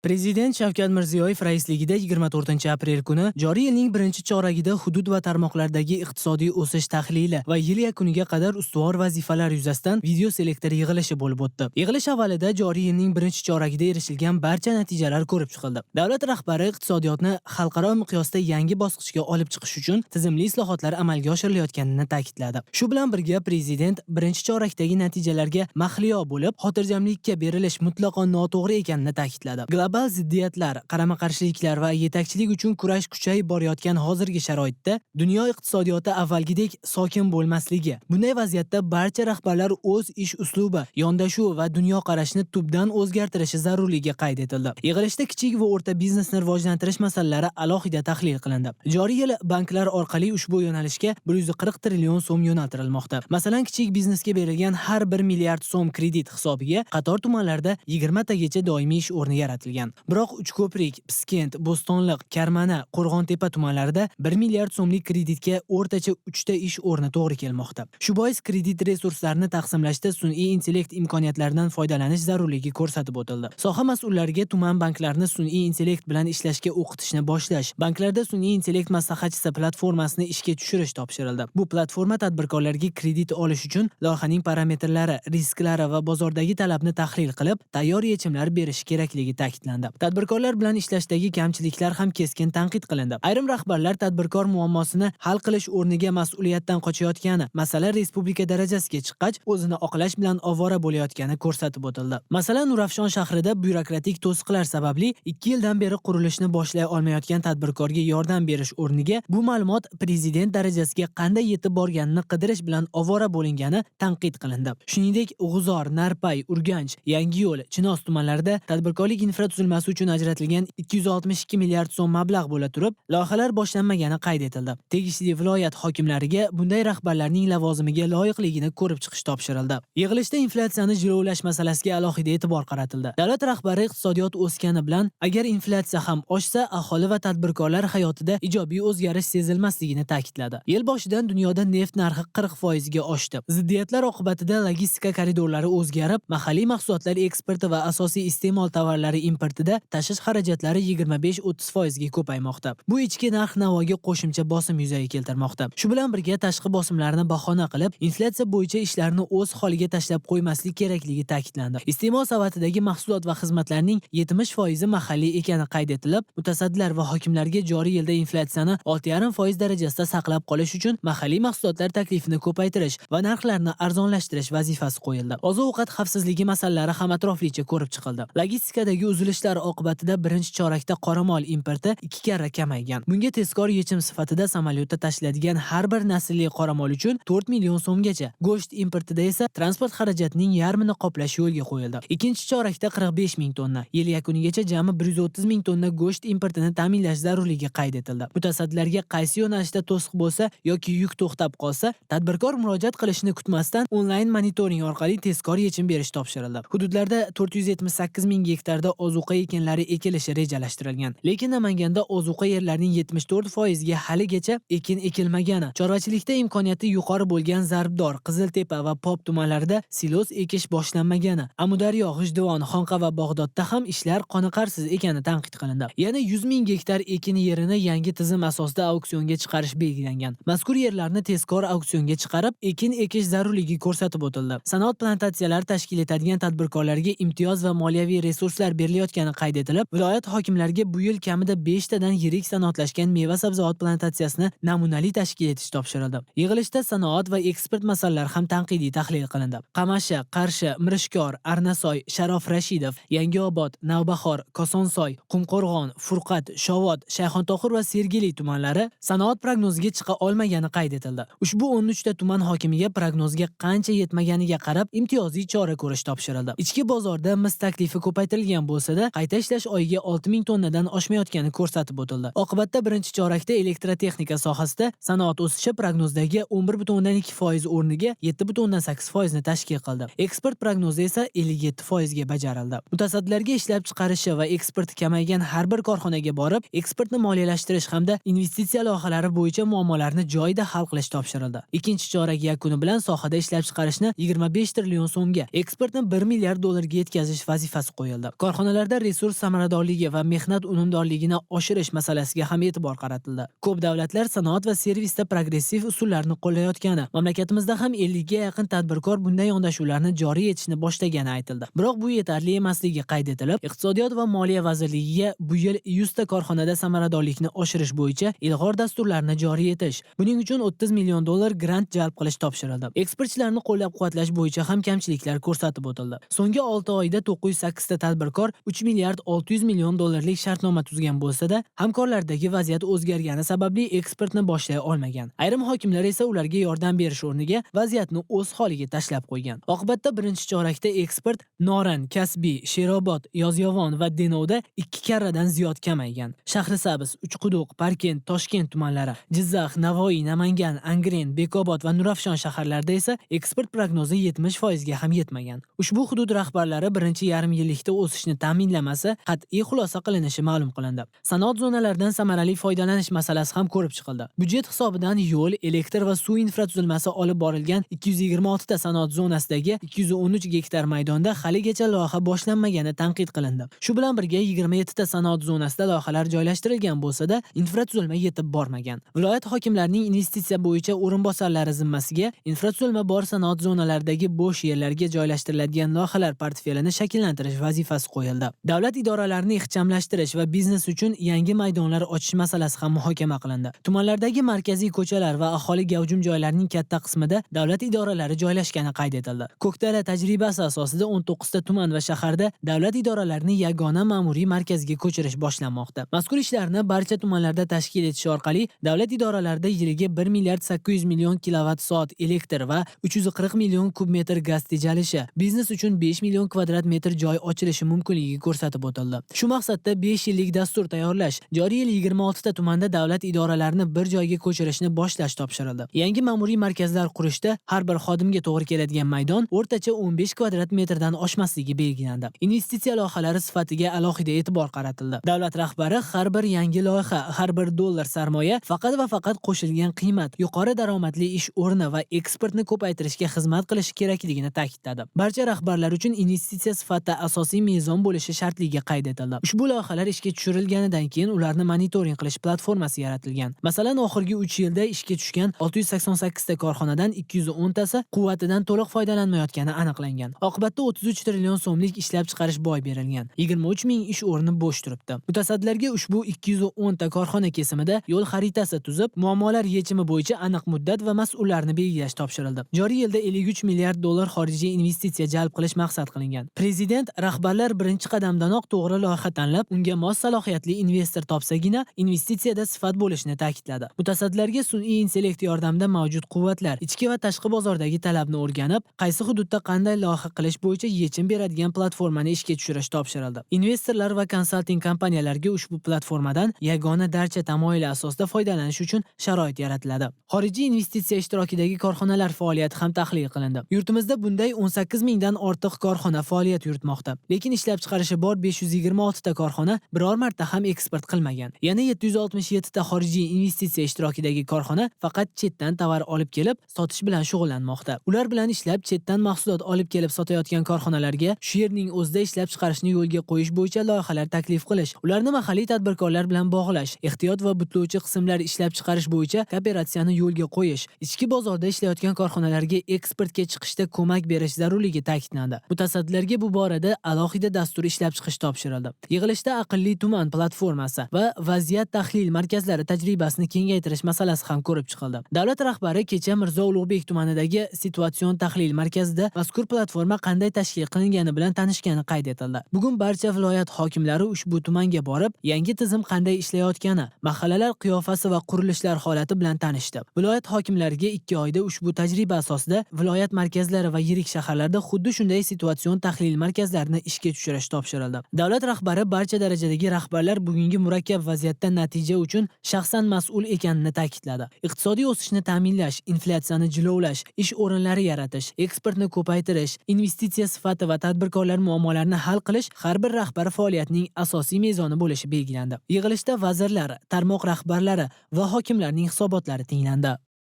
Prezident Shavkat Mirziyoyev raisligida 24-aprel kuni joriy yilning birinchi choragida hudud va tarmoqlardagi iqtisodiy o'sish tahlili va yil yakuniga qadar ustuvor vazifalar yuzasidan video selektor yig'ilishi bo'lib o'tdi. Yig'ilish avvalida joriy yilning birinchi choragida erishilgan barcha natijalar ko'rib chiqildi. Davlat rahbari iqtisodiyotni xalqaro miqyosda yangi bosqichga olib chiqish uchun tizimli islohotlar amalga oshirilayotganini ta'kidladi. Shu bilan birga prezident birinchi chorakdagi natijalarga mahliyo bo'lib, xotirjamlikka berilish mutlaqo noto'g'ri ekanini ta'kidladi. Global ziddiyatlar, qarama-qarshiliklar va yetakchilik uchun kurash kuchayib borayotgan hozirgi sharoitda dunyo iqtisodiyoti avvalgidek sokin bo'lmasligi, bunday vaziyatda barcha rahbarlar o'z ish uslubi, yondashuv va dunyoqarashini tubdan o'zgartirishi zarurligi qayd etildi. Yig'ilishda kichik va o'rta biznesni rivojlantirish masalalari alohida tahlil qilindi. Joriy yil banklar orqali ushbu yo'nalishga 140 trillion so'm yo'naltirilmoqda. Masalan, kichik biznesga berilgan har 1 milliard so'm kredit hisobiga qator tumanlarda 20 tagacha doimiy ish o'rni yaratilgan. Biroq Uchko'prik, Piskent, Bo'stonliq, Karmana, Qo'rg'ontepa tumanlarida 1 milliard so'mlik kreditga o'rtacha 3 ta ish o'rni to'g'ri kelmoqda. Shu bois kredit resurslarini taqsimlashda sun'iy intellekt imkoniyatlaridan foydalanish zarurligi ko'rsatib o'tildi. Soha mas'ullariga tuman banklarni sun'iy intellekt bilan ishlashga o'qitishni boshlash, banklarda sun'iy intellekt maslahatchisi platformasini ishga tushirish topshirildi. Bu platforma tadbirkorlarga kredit olish uchun loyihaning parametrlari, risklari va bozordagi talabni tahlil qilib, tayyor yechimlar berish kerakligi ta'kidlandi. Tadbirkorlar bilan ishlashdagi kamchiliklar ham keskin tanqid qilindi. Ayrim rahbarlar tadbirkor muammosini hal qilish o'rniga mas'uliyatdan qochayotgani, masala respublika darajasiga chiqqach, o'zini oqlash bilan ovora bo'layotgani ko'rsatib o'tildi. Masalan, Nurafshon shahrida byurokratik to'siqlar sababli 2 yildan beri qurilishni boshlay olmayotgan tadbirkorga yordam berish o'rniga bu ma'lumot prezident darajasiga qanday yetib borganini qidirish bilan ovora bo'lingani tanqid qilindi. Shuningdek, G'uzor, Narpay, Urganch, Yangiyo'l, Chinoz tumanlarida tadbirkorlik infratuzilmasi uchun ajratilgan 262 milliard so'm mablag' bo'la turib, loyihalar boshlanmagani qayd etildi. Tegishli viloyat hokimlariga bunday rahbarlarning lavozimiga loyiqligini ko'rib chiqish topshirildi. Yig'ilishda inflyatsiyani jilovlash masalasiga alohida e'tibor qaratildi. Davlat rahbari iqtisodiyot o'sgani bilan agar inflyatsiya ham oshsa, aholi va tadbirkorlar hayotida ijobiy o'zgarish sezilmasligini ta'kidladi. Yil boshidan dunyoda neft narxi 40% ga oshdi. Ziddiyatlar oqibatida logistika koridorlari o'zgarib, mahalliy mahsulotlar eksporti va asosiy iste'mol tovarlari importida tashish xarajatlari 25-30% ga ko'paymoqda. Bu ichki narx-navoga qo'shimcha bosim yuzaga keltirmoqda. Shu bilan birga tashqi bosimlarni bahona qilib, inflyatsiya bo'yicha ishlarni o'z holiga tashlab qo'ymaslik kerakligi ta'kidlandi. Iste'mol savatidagi mahsulot va xizmatlarning 70% mahalliy ekani qayd etilib, mutasaddilar va hokimlarga joriy yilda inflyatsiyani 6,5% darajasida saqlab qolish uchun mahalliy mahsulotlar taklifini ko'paytirish va narxlarni arzonlashtirish vazifasi qo'yildi. Oziq-ovqat xavfsizligi masalalari ham atroflicha ko'rib chiqildi. Logistikadagi uzilishlar oqibatida birinchi chorakda qoramol importi 2 karra kamaygan. Bunga tezkor yechim sifatida samolyotda tashiladigan har bir naslli qoramol uchun 4 million so'mgacha, go'sht importida esa transport xarajatining yarmini qoplash yo'lga qo'yildi. Ikkinchi chorakda 45 ming tonna, yil yakunigacha jami 130 ming tonna go'sht importini ta'minlash zarurligi qayd etildi. Mutasaddilarga qaysi yo'nalishda to'siq bo'lsa yoki yuk to'xtab qolsa, tadbirkor murojaat qilishni kutmasdan onlayn monitoring orqali tezkor yechim berish topshirildi. Hududlarda 478 ming gektarda ozuqa ekinlari ekilishi rejalashtirilgan. Lekin Namanganda ozuqa yerlarining 74% ga haligacha ekin ekilmagani, chorvachilikda imkoniyati yuqori bo'lgan Zarbdor, Qiziltepa va Pop tumanlarida silos ekish boshlanmagani, Amudaryo, G'ijduvon, Xonqa va Bog'dodda ham ishlar qoniqarsiz ekani tanqid qilindi. Yana 100 ming gektar ekin yerini yangi tizim asosida auksionga chiqarish belgilangan. Mazkur yerlarni tezkor auksionga chiqarib, ekin ekish zarurligi ko'rsatib o'tildi. Sanoat plantatsiyalari tashkil etadigan tadbirkorlarga imtiyoz va moliyaviy resurslar berilayotgani qayd etilib, viloyat hokimlariga bu yil kamida 5 tadan yirik sanoatlashgan meva-sabzavot plantatsiyasini namunali tashkil etish topshirildi. Yig'ilishda sanoat va eksport masalalari ham tanqidiy tahlil qilindi. Qamashi, Qarshi, Mirishkor, Arnasoy, Sharof Rashidov, Yangiobod, Navbahor, Kosonsoy, Qumqo'rg'on, Furqat, Shovot, Shayxontohur va Sergeli tumanlari sanoat prognoziga chiqa olmagani qayd etildi. Ushbu 13 ta tuman hokimiga prognozga qancha yetmaganiga qarab imtiyozli chora ko'rish topshirildi. Ichki bozorda mis taklifi ko'paytirilgan bo'lsa-da, qayta ishlash oyiga 6 ming tonnadan oshmayotgani ko'rsatib o'tildi. Oqibatda birinchi chorakda elektrotexnika sohasida sanoat o'sishi prognozdagi 11,2% o'rniga 7,8% ni tashkil qildi. Eksport prognozi esa 57% ga bajarildi. Mutasaddilarga ishlab chiqarishi va eksporti kamaygan har bir korxonaga borib, eksportni moliyalashtirish hamda investitsiya loyihalari bo'yicha muammolarni joyida hal qilish topshirildi. Ikkinchi chorak yakuni bilan sohada ishlab chiqarishni 25 trillion so'mga, eksportni 1 milliard dollarga yetkazish vazifasi qo'yildi. Korxonalarda tadbirkorda resurs samaradorligi va mehnat unumdorligini oshirish masalasiga ham e'tibor qaratildi. Ko'p davlatlar sanoat va servisda progressiv usullarni qo'llayotgani, mamlakatimizda ham 50 ga yaqin tadbirkor bunday yondashuvlarni joriy etishni boshlagani aytildi. Biroq bu yetarli emasligi qayd etilib, Iqtisodiyot va Moliya vazirligiga bu yil 100 ta korxonada samaradorlikni oshirish bo'yicha ilg'or dasturlarni joriy etish, buning uchun 30 million dollar grant jalb qilish topshirildi. Eksportchilarni qo'llab-quvvatlash bo'yicha ham kamchiliklar ko'rsatib o'tildi. So'nggi 6 oyda 908 ta tadbirkor 3 milliard 600 million dollarlik shartnoma tuzgan bo'lsa-da, hamkorlardagi vaziyat o'zgargani sababli eksportni boshlay olmagan. Ayrim hokimlar esa ularga yordam berish o'rniga vaziyatni o'z holiga tashlab qo'ygan. Oqibatda birinchi chorakda eksport Norin, Kasbi, Sherobod, Yozyovon va Denovda 2 karradan ziyod kamaygan. Shahrisabz, Uchquduq, Parkent, Toshkent tumanlari, Jizzax, Navoiy, Namangan, Angren, Bekobod va Nurafshon shaharlarida esa eksport prognozi 70% ga ham yetmagan. Ushbu hudud rahbarlari birinchi yarim yillikda o'sishni ta'minlamasa, qat'iy xulosa qilinishi ma'lum qilindi. Sanoat zonalaridan samarali foydalanish masalasi ham ko'rib chiqildi. Budjet hisobidan yo'l, elektr va suv infratuzilmasi olib borilgan 226 ta sanoat zonasidagi 213 gektar maydonda haligacha loyiha boshlanmagani tanqid qilindi. Shu bilan birga 27 ta sanoat zonasida loyihalar joylashtirilgan bo'lsa-da, infratuzilma yetib bormagan. Viloyat hokimlarining investitsiya bo'yicha o'rinbosarlari zimmasiga infratuzilma bor sanoat zonalaridagi bo'sh yerlarga joylashtiriladigan loyihalar portfelini shakllantirish vazifasi qo'yildi. Davlat idoralarini ixchamlashtirish va biznes uchun yangi maydonlar ochish masalasi ham muhokama qilindi. Tumanlardagi markaziy ko'chalar va aholi gavjum joylarining katta qismida davlat idoralari joylashgani qayd etildi. Ko'kdala tajribasi asosida 19 ta tuman va shaharda davlat idoralarini yagona ma'muriy markazga ko'chirish boshlanmoqda. Mazkur ishlarni barcha tumanlarda tashkil etish orqali davlat idoralarida yiliga 1 milliard 800 million kilovatt-soat elektr va 340 million kub metr gaz tejalishi, biznes uchun 5 million kvadrat metr joy ochilishi mumkinligi ko'rsatib o'tildi. Shu maqsadda 5 yillik dastur tayyorlash, joriy yil 26 ta tumanda davlat idoralarini bir joyga ko'chirishni boshlash topshirildi. Yangi ma'muriy markazlar qurishda har bir xodimga to'g'ri keladigan maydon o'rtacha 15 kvadrat metrdan oshmasligi belgilandi. Investitsiya loyihalari sifatiga alohida e'tibor qaratildi. Davlat rahbari har bir yangi loyiha, har bir dollar sarmoya faqat va faqat qo'shilgan qiymat, yuqori daromadli ish o'rni va eksportni ko'paytirishga xizmat qilishi kerakligini ta'kidladi. Barcha rahbarlar uchun investitsiya sifatida asosiy mezon bo'lishi shartligi qayd etildi. Ushbu loyihalar ishga tushirilganidan keyin ularni monitoring qilish platformasi yaratilgan. Masalan, oxirgi 3 yilda ishga tushgan 688 ta korxonadan 210 tasi quvvatidan to'liq foydalanmayotgani aniqlangan. Oqibatda 33 trillion so'mlik ishlab chiqarish boy berilgan. 23 ming ish o'rni bo'sh turibdi. Mutasaddilarga ushbu 210 ta korxona kesimida yo'l xaritasi tuzib, muammolar yechimi bo'yicha aniq muddat va mas'ullarni belgilash topshirildi. Joriy yilda 53 milliard dollar xorijiy investitsiya jalb qilish maqsad qilingan. Prezident rahbarlar birinchi qadamdanoq to'g'ri loyiha tanlab, unga mos salohiyatli investor topsagina investitsiyada sifat bo'lishini ta'kidladi. Mutasaddilarga sun'iy intellekt yordamida mavjud quvvatlar, ichki va tashqi bozordagi talabni o'rganib, qaysi hududda qanday loyiha qilish bo'yicha yechim beradigan platformani ishga tushirish topshirildi. Investorlar va konsalting kompaniyalarga ushbu platformadan yagona darcha tamoyili asosida foydalanish uchun sharoit yaratiladi. Xorijiy investitsiya ishtirokidagi korxonalar faoliyati ham tahlil qilindi. Yurtimizda bunday 18 mingdan ortiq korxona faoliyat yuritmoqda. Lekin ishlab chiqarishi bor 526 ta korxona biror marta ham eksport qilmagan. Yana 767 ta xorijiy investitsiya ishtirokidagi korxona faqat chetdan tovar olib kelib, sotish bilan shug'ullanmoqda. Ular bilan ishlab, chetdan mahsulot olib kelib sotayotgan korxonalarga shu yerning o'zida ishlab chiqarishni yo'lga qo'yish bo'yicha loyihalar taklif qilish, ularni mahalliy tadbirkorlar bilan bog'lash, ehtiyot va butlovchi qismlar ishlab chiqarish bo'yicha kooperatsiyani yo'lga qo'yish, ichki bozorda ishlayotgan korxonalarga eksportga chiqishda ko'mak berish zarurligi ta'kidlandi. Mutasaddilarga bu borada alohida dastur ishlab chiqish topshirildi. Yig'ilishda aqlli tuman platformasi va vaziyat tahlil markazlari tajribasini kengaytirish masalasi ham ko'rib chiqildi. Davlat rahbari kecha Mirzo Ulug'bek tumanidagi Situatsion tahlil markazida mazkur platforma qanday tashkil qilingani bilan tanishgani qayd etildi. Bugun barcha viloyat hokimlari ushbu tumanga borib, yangi tizim qanday ishlayotgani, mahallalar qiyofasi va qurilishlar holati bilan tanishdi. Viloyat hokimlariga 2 oyda ushbu tajriba asosida viloyat markazlari va yirik shaharlarda xuddi shunday situatsion tahlil markazlarini ishga tushirish topshirildi. Davlat rahbari barcha darajadagi rahbarlar bugungi murakkab vaziyatda natija uchun shaxsan mas'ul ekanini ta'kidladi. Iqtisodiy o'sishni ta'minlash, inflyatsiyani jilovlash, ish o'rinlari yaratish, eksportni ko'paytirish, investitsiya sifati va tadbirkorlar muammolarini hal qilish har bir rahbar faoliyatining asosiy mezoni bo'lishi belgilandi. Yig'ilishda vazirlar, tarmoq rahbarlari va hokimlarning hisobotlari tinglandi.